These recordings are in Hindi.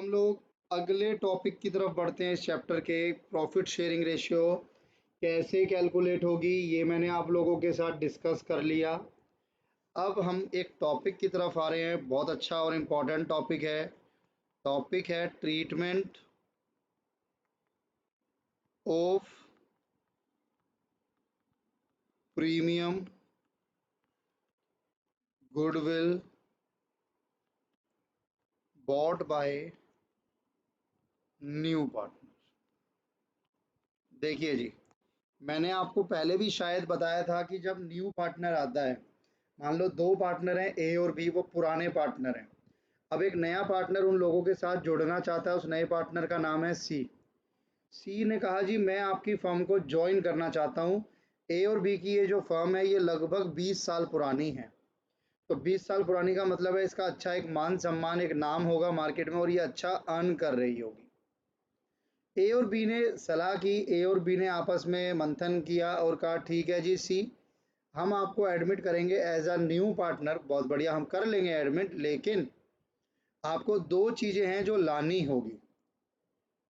हम लोग अगले टॉपिक की तरफ बढ़ते हैं इस चैप्टर के। प्रॉफिट शेयरिंग रेशियो कैसे कैलकुलेट होगी ये मैंने आप लोगों के साथ डिस्कस कर लिया। अब हम एक टॉपिक की तरफ आ रहे हैं, बहुत अच्छा और इम्पोर्टेंट टॉपिक है। टॉपिक है treatment of premium goodwill bought by new partner. देखिए जी, मैंने आपको पहले भी शायद बताया था कि जब न्यू पार्टनर आता है, मान लो दो पार्टनर हैं ए और बी, वो पुराने पार्टनर हैं। अब एक नया पार्टनर उन लोगों के साथ जुड़ना चाहता है, उस नए पार्टनर का नाम है सी। सी ने कहा जी मैं आपकी फर्म को ज्वाइन करना चाहता हूँ। ए और बी की ये जो फर्म है ये लगभग 20 साल पुरानी है। तो 20 साल पुरानी का मतलब है इसका अच्छा एक मान सम्मान, एक नाम होगा मार्केट में और ये अच्छा अर्न कर रही होगी। ए और बी ने सलाह की, ए और बी ने आपस में मंथन किया और कहा ठीक है जी सी, हम आपको एडमिट करेंगे एज अ न्यू पार्टनर। बहुत बढ़िया, हम कर लेंगे एडमिट, लेकिन आपको दो चीज़ें हैं जो लानी होगी।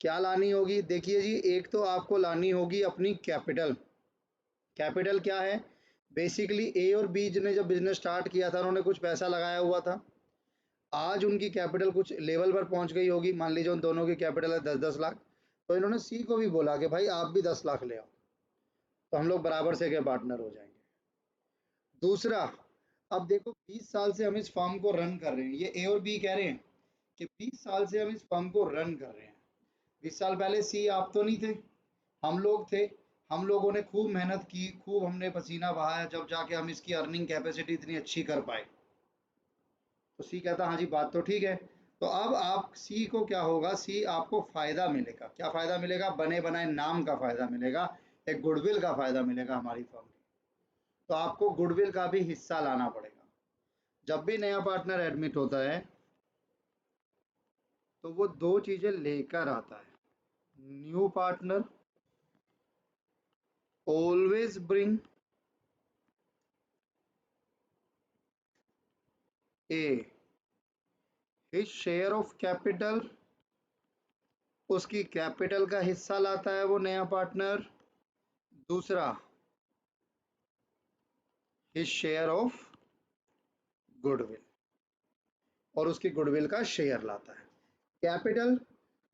क्या लानी होगी? देखिए जी, एक तो आपको लानी होगी अपनी कैपिटल। कैपिटल क्या है? बेसिकली ए और बी ने जब बिजनेस स्टार्ट किया था उन्होंने कुछ पैसा लगाया हुआ था। आज उनकी कैपिटल कुछ लेवल पर पहुंच गई होगी, मान लीजिए उन दोनों की कैपिटल है 10-10 लाख। तो इन्होंने सी को भी बोला कि भाई आप भी 10 लाख ले आओ, तो हम लोग बराबर से के पार्टनर हो जाएंगे। दूसरा, अब देखो 20 साल से हम इस फर्म को रन कर रहे हैं, ये ए और बी कह रहे हैं कि 20 साल से हम इस फर्म को रन कर रहे हैं। 20 साल पहले सी आप तो नहीं थे, हम लोग थे। हम लोगों ने खूब मेहनत की, खूब हमने पसीना बहाया, जब जाके हम इसकी अर्निंग कैपेसिटी इतनी अच्छी कर पाए। तो सी कहता हाँ जी बात तो ठीक है। तो अब आप सी को क्या होगा, सी आपको फायदा मिलेगा। क्या फायदा मिलेगा? बने बनाए नाम का फायदा मिलेगा, एक गुडविल का फायदा मिलेगा हमारी फर्म की। तो आपको गुडविल का भी हिस्सा लाना पड़ेगा। जब भी नया पार्टनर एडमिट होता है तो वो दो चीजें लेकर आता है। New partner always bring a his share of capital, उसकी कैपिटल का हिस्सा लाता है वो नया पार्टनर। दूसरा, हिज शेयर ऑफ गुडविल, और उसकी गुडविल का शेयर लाता है। कैपिटल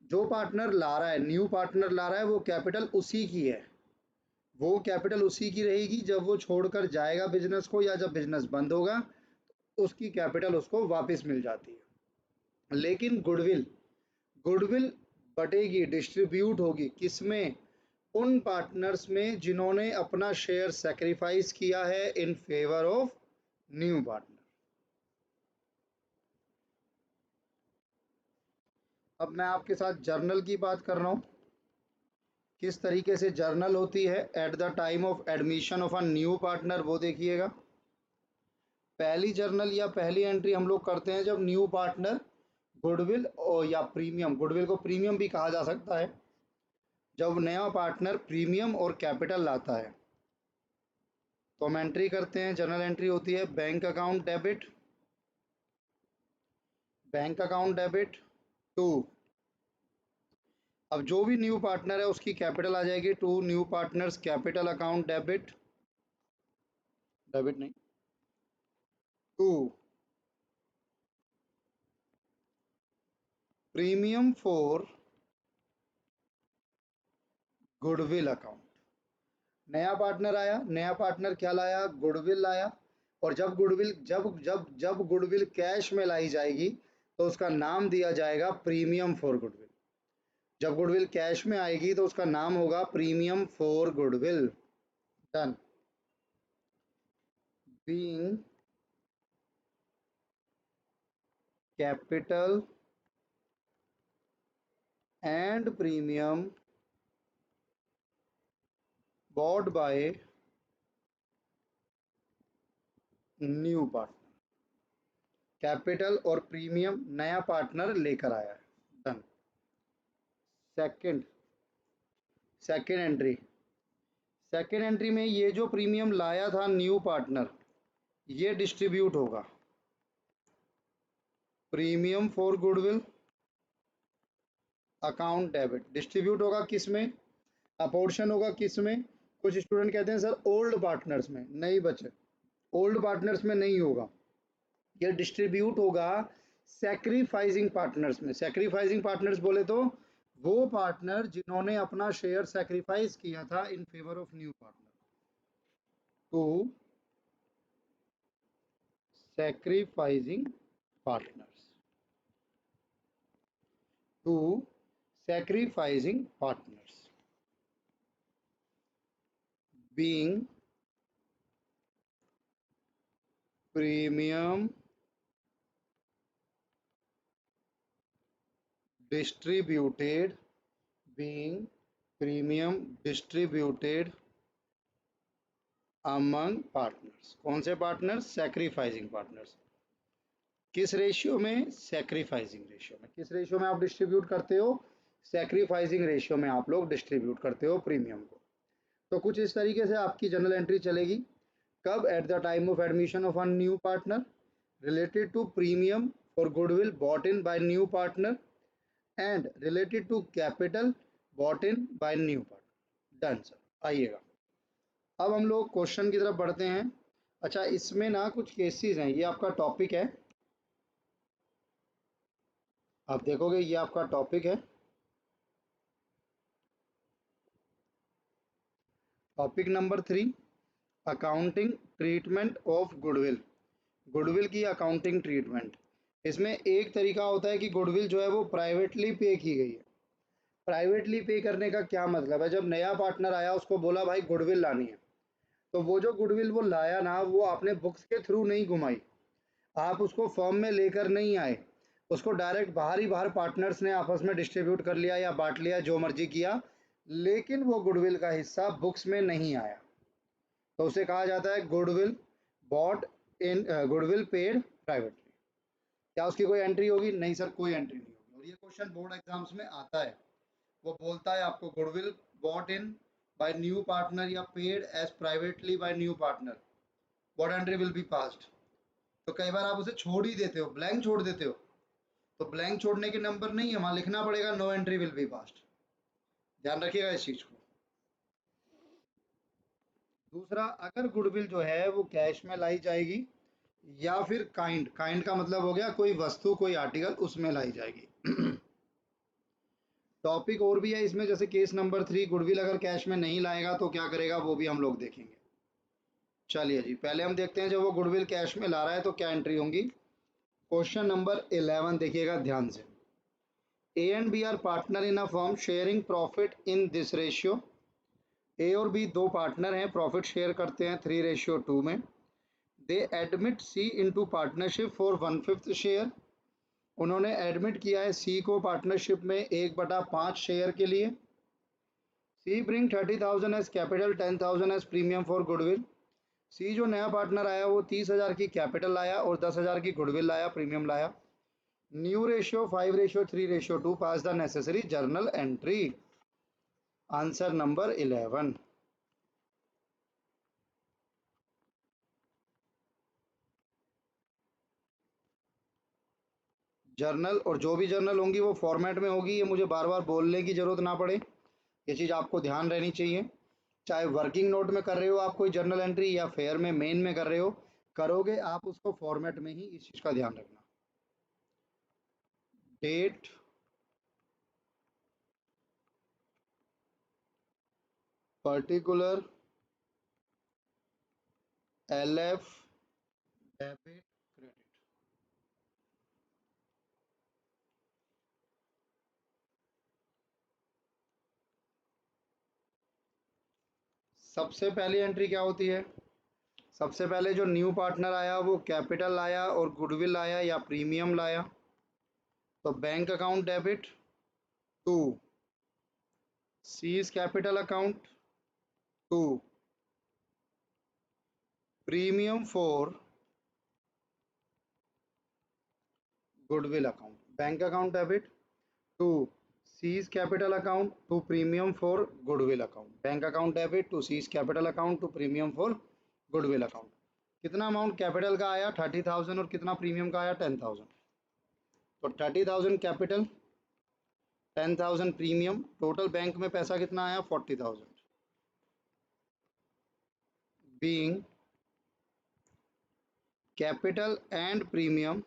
जो पार्टनर ला रहा है, न्यू पार्टनर ला रहा है, वो कैपिटल उसी की है। वो कैपिटल उसी की रहेगी, जब वो छोड़कर जाएगा बिजनेस को या जब बिजनेस बंद होगा तो उसकी कैपिटल उसको वापस मिल जाती है। लेकिन गुडविल, गुडविल बटेगी, डिस्ट्रीब्यूट होगी किसमें? उन पार्टनर्स में जिन्होंने अपना शेयर सेक्रीफाइस किया है इन फेवर ऑफ न्यू पार्टनर। अब मैं आपके साथ जर्नल की बात कर रहा हूँ, किस तरीके से जर्नल होती है at the time of admission of a new partner, वो देखिएगा। पहली जर्नल या पहली एंट्री हम लोग करते हैं जब न्यू पार्टनर गुडविल और या प्रीमियम, गुडविल को प्रीमियम भी कहा जा सकता है, जब नया पार्टनर प्रीमियम और कैपिटल लाता है तो हम एंट्री करते हैं। जर्नल एंट्री होती है bank account debit, bank account debit to, अब जो भी न्यू पार्टनर है उसकी कैपिटल आ जाएगी, to new partners capital account debit, debit नहीं, to premium for goodwill account. नया पार्टनर आया, नया पार्टनर क्या लाया? गुडविल लाया। और जब गुडविल जब जब जब गुडविल कैश में लाई जाएगी तो उसका नाम दिया जाएगा प्रीमियम फॉर गुडविल। जब गुडविल कैश में आएगी तो उसका नाम होगा premium for goodwill. Done. Being capital and premium bought bye new partner, capital और प्रीमियम नया पार्टनर लेकर आया है। Done. Second, second entry, second entry में ये जो प्रीमियम लाया था न्यू पार्टनर, ये डिस्ट्रीब्यूट होगा। Premium for goodwill account debit. Distribute होगा किस में, अपोर्शन होगा किस में। कुछ स्टूडेंट कहते हैं सर ओल्ड पार्टनर्स में, नहीं बचे, ओल्ड पार्टनर्स में नहीं होगा, ये डिस्ट्रीब्यूट होगा सैक्रिफाइसिंग पार्टनर्स में। सैक्रिफाइसिंग पार्टनर्स बोले तो वो पार्टनर जिन्होंने अपना शेयर सैक्रिफाइस किया था in favour of new partner. To sacrificing partners, to sacrificing partners being premium distributed, being premium distributed among partners। कौन से पार्टनर्स, सैक्रिफाइसिंग पार्टनर्स। किस रेशियो में, सैक्रिफाइसिंग रेशियो में। किस रेशियो में आप डिस्ट्रीब्यूट करते हो, सैक्रिफाइसिंग रेशियो में आप लोग डिस्ट्रीब्यूट करते हो प्रीमियम को। तो कुछ इस तरीके से आपकी जर्नल एंट्री चलेगी। कब, at the time of admission of a new partner, related to premium for goodwill bought in by new partner and related to capital bought in by new partner। Done sir. आइएगा अब हम लोग क्वेश्चन की तरफ बढ़ते हैं। अच्छा, इसमें ना कुछ केसेस हैं, ये आपका टॉपिक है, आप देखोगे ये आपका टॉपिक है। Topic number 3, accounting treatment of goodwill. Goodwill की अकाउंटिंग ट्रीटमेंट। इसमें एक तरीका होता है कि गुडविल जो है वो प्राइवेटली पे की गई है। प्राइवेटली पे करने का क्या मतलब है, जब नया पार्टनर आया उसको बोला भाई गुडविल लानी है, तो वो जो गुडविल वो लाया ना, वो आपने बुक्स के थ्रू नहीं घुमाई, आप उसको फर्म में लेकर नहीं आए, उसको डायरेक्ट बाहर ही बाहर पार्टनर्स ने आपस में डिस्ट्रीब्यूट कर लिया या बांट लिया, जो मर्जी किया, लेकिन वो गुडविल का हिस्सा बुक्स में नहीं आया, तो उसे कहा जाता है गुडविल बॉट इन, गुडविल पेड प्राइवेटली। क्या उसकी कोई एंट्री होगी, नहीं सर कोई एंट्री नहीं होगी। और ये क्वेश्चन बोर्ड एग्जाम्स में आता है, वो बोलता है आपको goodwill bought in by new partner या paid as privately by new partner, what entry will be passed. तो कई बार आप उसे छोड़ ही देते हो, ब्लैंक छोड़ देते हो, तो ब्लैंक छोड़ने के नंबर नहीं है, वहां लिखना पड़ेगा no entry will be passed. ध्यान रखिएगा इस चीज को। दूसरा, अगर गुडविल जो है वो कैश में लाई जाएगी या फिर काइंड, काइंड का मतलब हो गया कोई वस्तु कोई आर्टिकल, उसमें लाई जाएगी। टॉपिक और भी है इसमें, जैसे केस नंबर 3, गुडविल अगर कैश में नहीं लाएगा तो क्या करेगा, वो भी हम लोग देखेंगे। चलिए जी, पहले हम देखते हैं जब वो गुडविल कैश में ला रहा है तो क्या एंट्री होंगी। क्वेश्चन नंबर 11 देखिएगा ध्यान से। A and B are partner in a firm sharing profit in this ratio. A और बी दो पार्टनर हैं, प्रॉफिट शेयर करते हैं 3:2 में। They admit C into partnership for 1/5 share. उन्होंने एडमिट किया है सी को पार्टनरशिप में 1/5 शेयर के लिए। C bring 30,000 as capital, 10,000 as premium for goodwill. C जो नया पार्टनर आया वो 30,000 की कैपिटल लाया और 10,000 की गुडविल लाया, प्रीमियम लाया। New ratio 5:3:2, pass the necessary journal entry. Answer number 11। Journal, और जो भी जर्नल होंगी वो फॉर्मेट में होगी, ये मुझे बार बार बोलने की जरूरत ना पड़े, ये चीज़ आपको ध्यान रहनी चाहिए। चाहे वर्किंग नोट में कर रहे हो आप कोई जर्नल एंट्री या फेयर में मेन में कर रहे हो, करोगे आप उसको फॉर्मेट में ही, इस चीज़ का ध्यान रखना। Date, particular, LF, debit, credit. सबसे पहली एंट्री क्या होती है, सबसे पहले जो न्यू पार्टनर आया वो कैपिटल लाया और गुडविल लाया या प्रीमियम लाया, तो bank account debit to C's capital account to premium for goodwill account. Bank account debit to C's capital account to premium for goodwill account. Bank account debit to C's capital account to premium for goodwill account. कितना अमाउंट कैपिटल का आया 30,000 और कितना प्रीमियम का आया 10,000, तो 30,000 कैपिटल, 10,000 प्रीमियम, टोटल बैंक में पैसा कितना आया 40,000, being capital and premium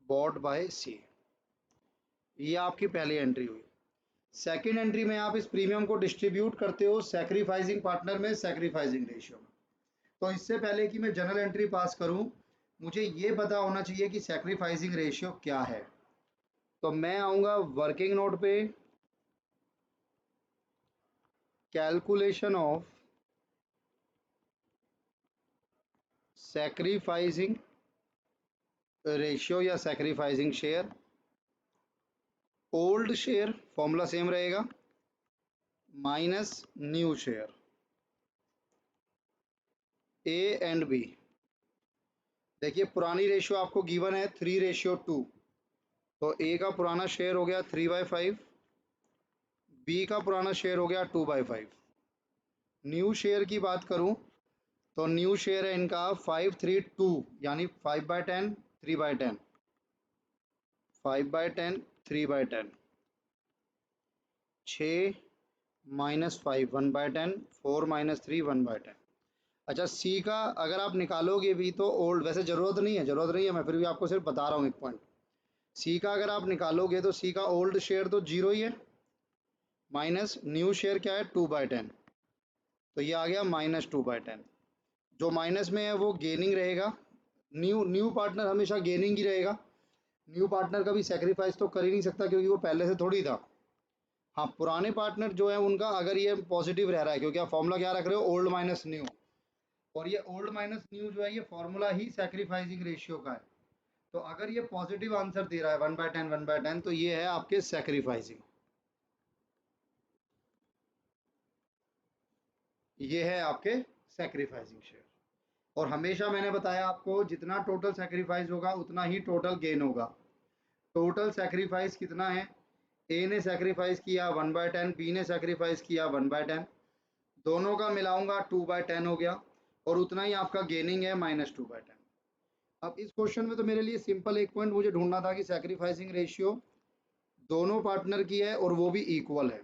bought by C. ये आपकी पहली एंट्री हुई। सेकंड एंट्री में आप इस प्रीमियम को डिस्ट्रीब्यूट करते हो सैक्रिफाइसिंग पार्टनर में, सैक्रिफाइसिंग रेशियो में। तो इससे पहले कि मैं जनरल एंट्री पास करूं, मुझे ये पता होना चाहिए कि सैक्रिफाइसिंग रेशियो क्या है। तो मैं आऊंगा वर्किंग नोट पे, कैलकुलेशन ऑफ सैक्रिफाइसिंग रेशियो या sacrificing share. Old share formula same रहेगा, minus new share, A and B. देखिए पुरानी रेशियो आपको गिवन है 3:2, तो ए का पुराना शेयर हो गया 3/5, बी का पुराना शेयर हो गया 2/5। न्यू शेयर की बात करूं तो न्यू शेयर है इनका 532, यानी 5/10, 3/10, 5/10, 3/10, 6 माइनस 5, 1/10, 4 माइनस 3, 1/10। अच्छा सी का अगर आप निकालोगे भी तो ओल्ड, वैसे ज़रूरत नहीं है, मैं फिर भी आपको सिर्फ बता रहा हूँ एक पॉइंट। सी का अगर आप निकालोगे तो सी का ओल्ड शेयर तो 0 ही है, माइनस न्यू शेयर क्या है 2/10, तो ये आ गया -2/10। जो माइनस में है वो गेनिंग रहेगा, न्यू न्यू पार्टनर हमेशा गेनिंग ही रहेगा। न्यू पार्टनर कभी सेक्रीफाइस तो कर ही नहीं सकता क्योंकि वो पहले से थोड़ी था। हाँ पुराने पार्टनर जो है उनका अगर ये पॉजिटिव रह रहा है, क्योंकि आप फॉर्मूला क्या रख रहे हो, ओल्ड माइनस न्यू, और ये ओल्ड माइनस न्यू जो है ये फॉर्मूला ही सैक्रिफाइसिंग रेशियो का है। तो अगर ये पॉजिटिव आंसर दे रहा है 1/10, 1/10, तो ये है आपके सैक्रिफाइसिंग, ये है आपके सैक्रिफाइसिंग शेयर। और हमेशा मैंने बताया आपको जितना टोटल सैक्रिफाइस होगा उतना ही टोटल गेन होगा। टोटल सैक्रिफाइस कितना है, ए ने सैक्रिफाइस किया 1/10, बी ने सैक्रिफाइस किया 1/10, दोनों का मिलाऊंगा 2/10 हो गया, और उतना ही आपका गेनिंग है -2/10। अब इस क्वेश्चन में तो मेरे लिए सिंपल एक पॉइंट मुझे ढूंढना था कि सैक्रिफाइसिंग रेशियो दोनों पार्टनर की है और वो भी इक्वल है।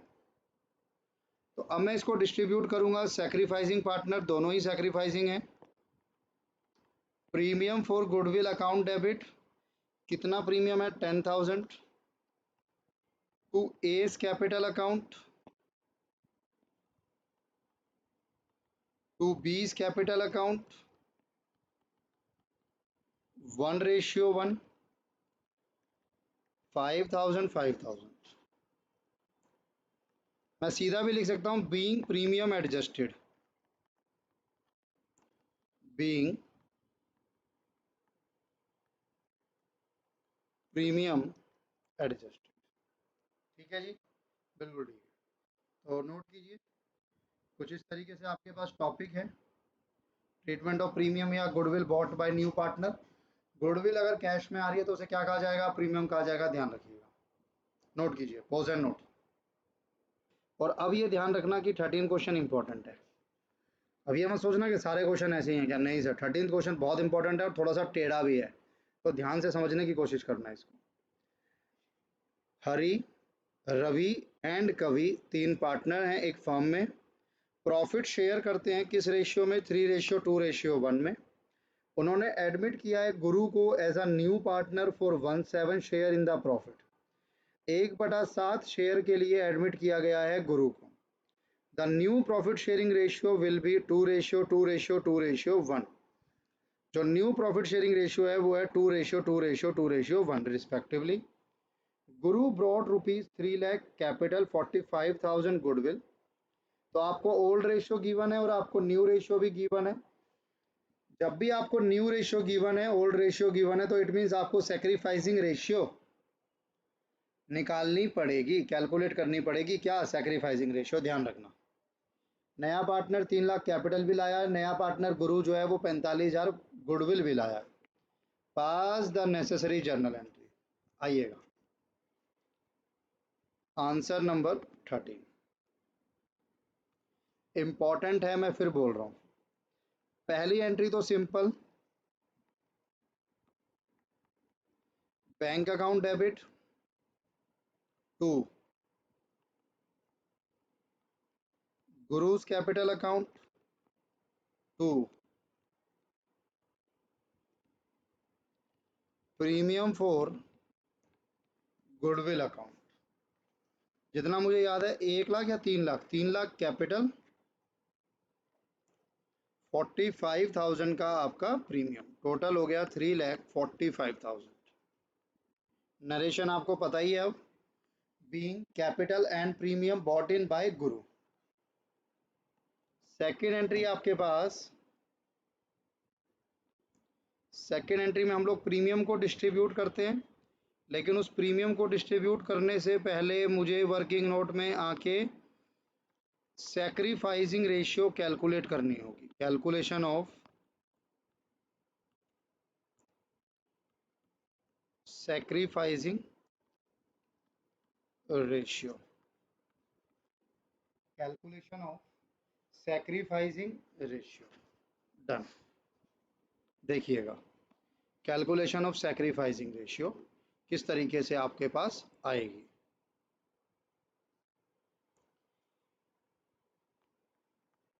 तो अब मैं इसको डिस्ट्रीब्यूट करूंगा, सैक्रिफाइसिंग पार्टनर दोनों ही सैक्रिफाइसिंग है। Premium for goodwill account debit, कितना प्रीमियम है 10,000, to A's capital account, to B's capital account, 1:1, 5,000, 5,000। मैं सीधा भी लिख सकता हूं being premium adjusted, being premium adjusted. ठीक है जी, बिल्कुल ठीक है। तो नोट कीजिए, कुछ इस तरीके से आपके पास टॉपिक है, ट्रीटमेंट ऑफ प्रीमियम या goodwill bought by new partner. Goodwill अगर कैश में आ रही है तो उसे क्या कहा जाएगा, प्रीमियम कहा जाएगा, ध्यान रखिएगा। नोट कीजिए, पॉज एंड नोट। और अब ये ध्यान रखना कि 13 क्वेश्चन इंपॉर्टेंट है। अब ये मत सोचना कि सारे क्वेश्चन ऐसे ही हैं क्या, नहीं सर, 13 क्वेश्चन बहुत इंपॉर्टेंट है और थोड़ा सा टेढ़ा भी है, तो ध्यान से समझने की कोशिश करना है इसको। हरी, रवि एंड कवि तीन पार्टनर हैं एक फर्म में, प्रॉफिट शेयर करते हैं किस रेशियो में, 3:2:1 में। उन्होंने एडमिट किया है गुरु को as a new partner for 1/7 share in the profit. 1/7 share के लिए एडमिट किया गया है गुरु को। The new profit sharing ratio will be 2:2:2:1। जो न्यू प्रॉफिट शेयरिंग रेशियो है वो है 2:2:2:1 रिस्पेक्टिवली। गुरु ब्रॉट ₹3 लाख कैपिटल, 45,000 गुडविल। तो आपको ओल्ड रेशियो गिवन है और आपको न्यू रेशियो भी गिवन है। जब भी आपको न्यू रेशियो गिवन है, ओल्ड रेशियो गिवन है, तो इट मीन्स आपको सैक्रिफाइसिंग रेशियो निकालनी पड़ेगी, कैलकुलेट करनी पड़ेगी, क्या, सैक्रिफाइसिंग रेशियो, ध्यान रखना। नया पार्टनर 3 लाख कैपिटल भी लाया है, नया पार्टनर गुरु जो है वो 45,000 गुडविल भी लाया है। Pass the necessary journal entry. आइएगा आंसर नंबर 13 इंपॉर्टेंट है, मैं फिर बोल रहा हूं। पहली एंट्री तो simple, bank account debit to Guru's capital account to premium for goodwill account. जितना मुझे याद है 1 लाख या 3 लाख, 3 लाख कैपिटल, 45,000 का आपका प्रीमियम, टोटल हो गया 3,45,000। नरेशन आपको पता ही है अब, being capital and premium bought in by Guru. Second entry आपके पास, सेकेंड एंट्री में हम लोग प्रीमियम को डिस्ट्रीब्यूट करते हैं, लेकिन उस प्रीमियम को डिस्ट्रीब्यूट करने से पहले मुझे वर्किंग नोट में आके सैक्रिफाइसिंग रेशियो कैलकुलेट करनी होगी। Calculation of sacrificing ratio, calculation of sacrificing ratio, done. देखिएगा कैलकुलेशन ऑफ सैक्रिफाइसिंग रेशियो किस तरीके से आपके पास आएगी।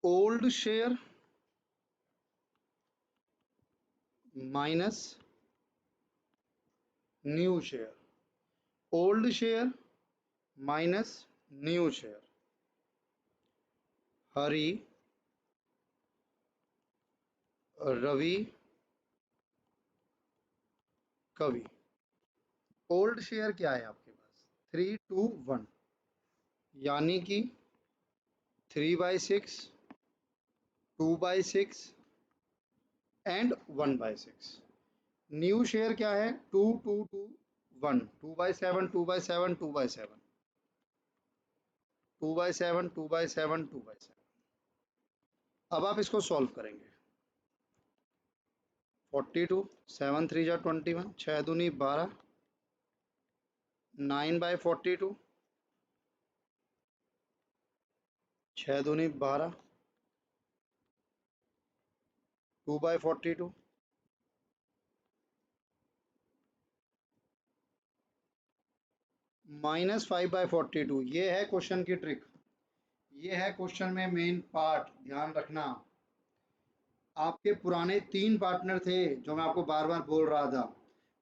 Old share minus new share, old share minus new share, Hari, Ravi, Kavi. Old share क्या है आपके पास, 3 to 1, यानी कि 3/6, 2/6 एंड 1/6। न्यू शेयर क्या है, 2 to 1, 2/7, 2/7, 2/7, 2/7, 2/7, 2/7। अब आप इसको सॉल्व करेंगे, 42, 7 3 जा 21, 6 दूनी 12, 9/42, 6 दूनी 12, 2/42, -5/42। ये है क्वेश्चन की ट्रिक, ये है क्वेश्चन में मेन पार्ट, ध्यान रखना। आपके पुराने 3 पार्टनर थे जो मैं आपको बार बार बोल रहा था,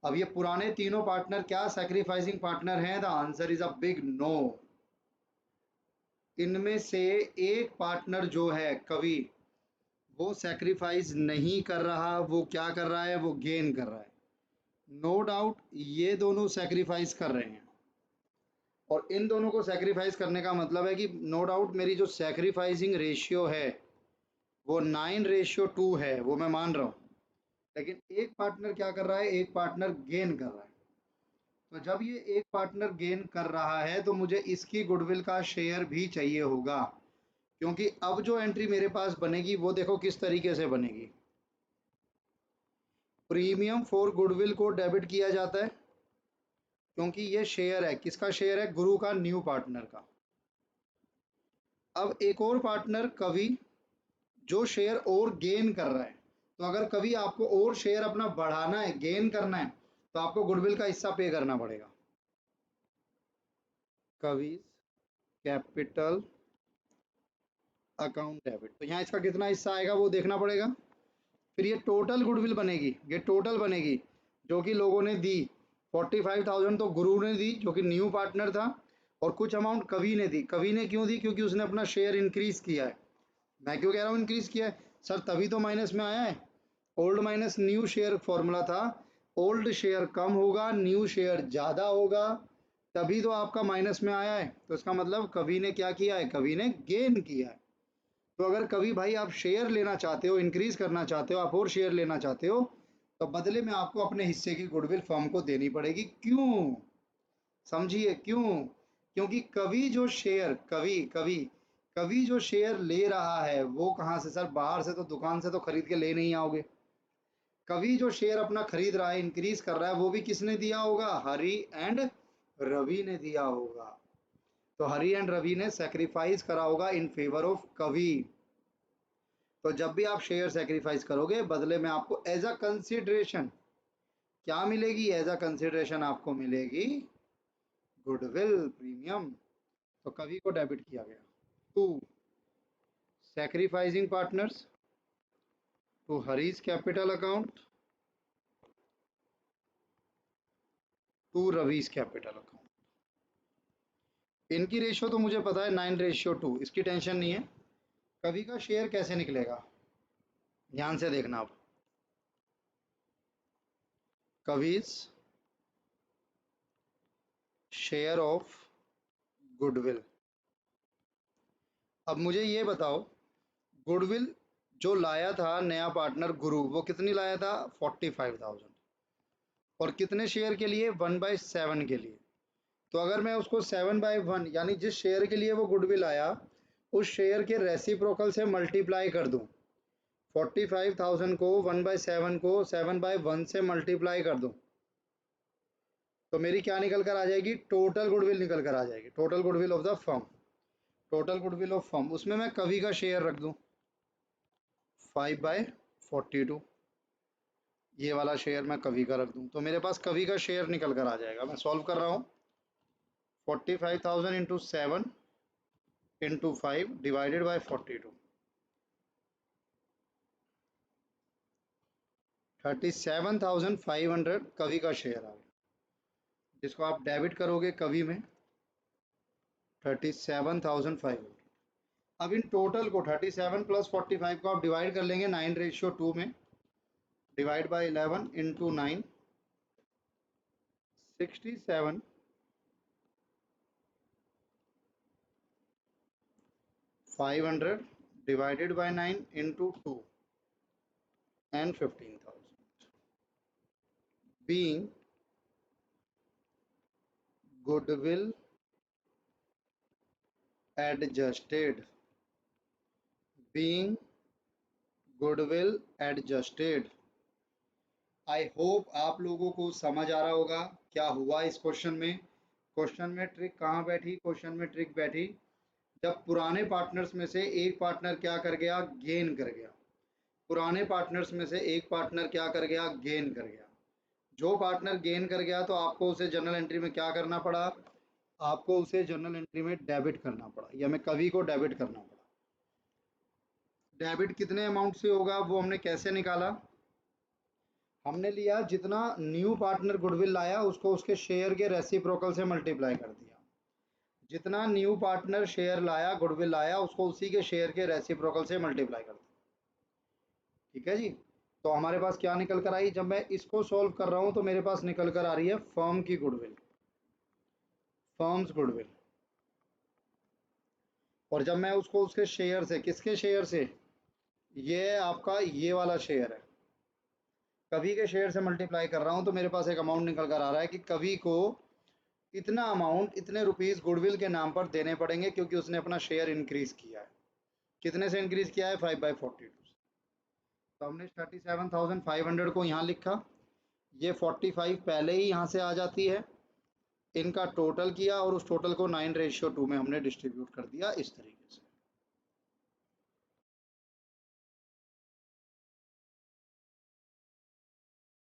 अब ये पुराने तीनों पार्टनर क्या सैक्रिफाइसिंग पार्टनर हैं? The answer is a big no. इनमें से एक पार्टनर जो है कवि, वो सैक्रिफाइस नहीं कर रहा, वो क्या कर रहा है, वो गेन कर रहा है। नो डाउट ये दोनों सैक्रिफाइस कर रहे हैं, और इन दोनों को सैक्रिफाइस करने का मतलब है कि नो डाउट मेरी जो सैक्रिफाइसिंग रेशियो है वो 9:2 है, वो मैं मान रहा हूँ। लेकिन एक पार्टनर क्या कर रहा है, एक पार्टनर गेन कर रहा है। तो जब ये एक पार्टनर गेन कर रहा है तो मुझे इसकी गुडविल का शेयर भी चाहिए होगा, क्योंकि अब जो एंट्री मेरे पास बनेगी वो देखो किस तरीके से बनेगी। प्रीमियम फॉर गुडविल को डेबिट किया जाता है, क्योंकि ये शेयर है, किसका शेयर है, गुरु का, न्यू पार्टनर का। अब एक और पार्टनर कवि, जो शेयर और गेन कर रहा है, तो अगर कभी आपको और शेयर अपना बढ़ाना है, गेन करना है, तो आपको गुडविल का हिस्सा पे करना पड़ेगा। कवि कैपिटल अकाउंट डेबिट, तो यहाँ इसका कितना हिस्सा आएगा वो देखना पड़ेगा। फिर ये टोटल गुडविल बनेगी, ये टोटल बनेगी जो कि लोगों ने दी। 45,000 तो गुरु ने दी जो कि न्यू पार्टनर था, और कुछ अमाउंट कवि ने दी। कवि ने क्यों दी, क्योंकि उसने अपना शेयर इंक्रीज किया है। मैं क्यों कह रहा हूँ इंक्रीज किया है सर, तभी तो माइनस में आया है। Old minus new share formula था, ओल्ड शेयर कम होगा, न्यू शेयर ज़्यादा होगा, तभी तो आपका माइनस में आया है। तो इसका मतलब कवि ने क्या किया है, कवि ने गेन किया है। तो अगर कभी भाई आप शेयर लेना चाहते हो, इंक्रीज करना चाहते हो, आप और शेयर लेना चाहते हो, तो बदले में आपको अपने हिस्से की गुडविल फर्म को देनी पड़ेगी। क्यों, समझिए क्यों? क्योंकि कवि जो शेयर, कवि कवि कवि जो शेयर ले रहा है वो कहाँ से सर, बाहर से तो, दुकान से तो खरीद के ले नहीं आओगे। कवि जो शेयर अपना खरीद रहा है, इंक्रीज कर रहा है, वो भी किसने दिया होगा, हरि एंड रवि ने दिया होगा। तो हरि एंड रवि ने सेक्रीफाइस करा होगा इन फेवर ऑफ कवि। तो जब भी आप शेयर सेक्रीफाइस करोगे, बदले में आपको एज अ कंसिडरेशन क्या मिलेगी एज अ कंसिडरेशन? आपको मिलेगी गुडविल प्रीमियम। तो कवि को डेबिट किया गया। 2, sacrificing partners to Hari's capital account to Ravi's capital account. इनकी रेशियो तो मुझे पता है 9:2, इसकी टेंशन नहीं है। कवि का शेयर कैसे निकलेगा, ध्यान से देखना। अब कवीज शेयर ऑफ गुडविल। अब मुझे ये बताओ, गुडविल जो लाया था नया पार्टनर गुरु, वो कितनी लाया था? 45,000। और कितने शेयर के लिए? 1/7 के लिए। तो अगर मैं उसको 7/1 यानी जिस शेयर के लिए वो गुडविल आया उस शेयर के रेसिप्रोकल से मल्टीप्लाई कर दूं। 45,000 को 1/7 को 7/1 से मल्टीप्लाई कर दूं तो मेरी क्या निकल कर आ जाएगी? टोटल गुडविल निकल कर आ जाएगी। Total goodwill of the firm, total goodwill of firm. उसमें मैं कवि का शेयर रख दूं 5/42, ये वाला शेयर मैं कवि का रख दूं तो मेरे पास कवि का शेयर निकल कर आ जाएगा। मैं सॉल्व कर रहा हूं। 45,000 इंटू 7 इंटू 5 डिवाइडेड बाई 42, 37,500 कवि का शेयर आ गया, जिसको आप डेबिट करोगे कवि में 37,500। अब इन टोटल को 37 प्लस 45 को आप डिवाइड कर लेंगे 9:2 में। Divide by 11 into 9, 67 500 divided by 9 into 2 and 15,000 being goodwill adjusted, being goodwill adjusted। I hope आप लोगों को समझ आ रहा होगा क्या हुआ इस क्वेश्चन में। क्वेश्चन में ट्रिक कहाँ बैठी? क्वेश्चन में ट्रिक बैठी जब पुराने पार्टनर्स में से एक पार्टनर क्या कर गया? गेन कर गया। पुराने पार्टनर्स में से एक पार्टनर क्या कर गया? गेन कर गया। जो पार्टनर गेन कर गया तो आपको उसे जर्नल एंट्री में क्या करना पड़ा? आपको उसे जर्नल एंट्री में डेबिट करना पड़ा, या मैं कवि को डेबिट करना पड़ा। डेबिट कितने अमाउंट से होगा वो हमने कैसे निकाला? हमने लिया जितना न्यू पार्टनर गुडविल लाया उसको उसके शेयर के रेसिप्रोकल से मल्टीप्लाई कर दिया। जितना न्यू पार्टनर शेयर लाया, गुडविल लाया, उसको उसी के शेयर के रेसिप्रोकल से मल्टीप्लाई कर दिया। ठीक है जी। तो हमारे पास क्या निकल कर आई? जब मैं इसको सॉल्व कर रहा हूं तो मेरे पास निकल कर आ रही है फर्म की गुडविल, फर्म्स गुडविल। और जब मैं उसको उसके शेयर से, किसके शेयर से? ये आपका ये वाला शेयर है, कवि के शेयर से मल्टीप्लाई कर रहा हूं तो मेरे पास एक अमाउंट निकल कर आ रहा है कि कवि को इतना अमाउंट, इतने रुपीस गुडविल के नाम पर देने पड़ेंगे क्योंकि उसने अपना शेयर इंक्रीज किया है। कितने से इंक्रीज किया है? 5/42। तो हमने 37,500 को यहाँ लिखा, ये 45 पहले ही यहाँ से आ जाती है, इनका टोटल किया और उस टोटल को 9:2 में हमने डिस्ट्रीब्यूट कर दिया इस तरीके से।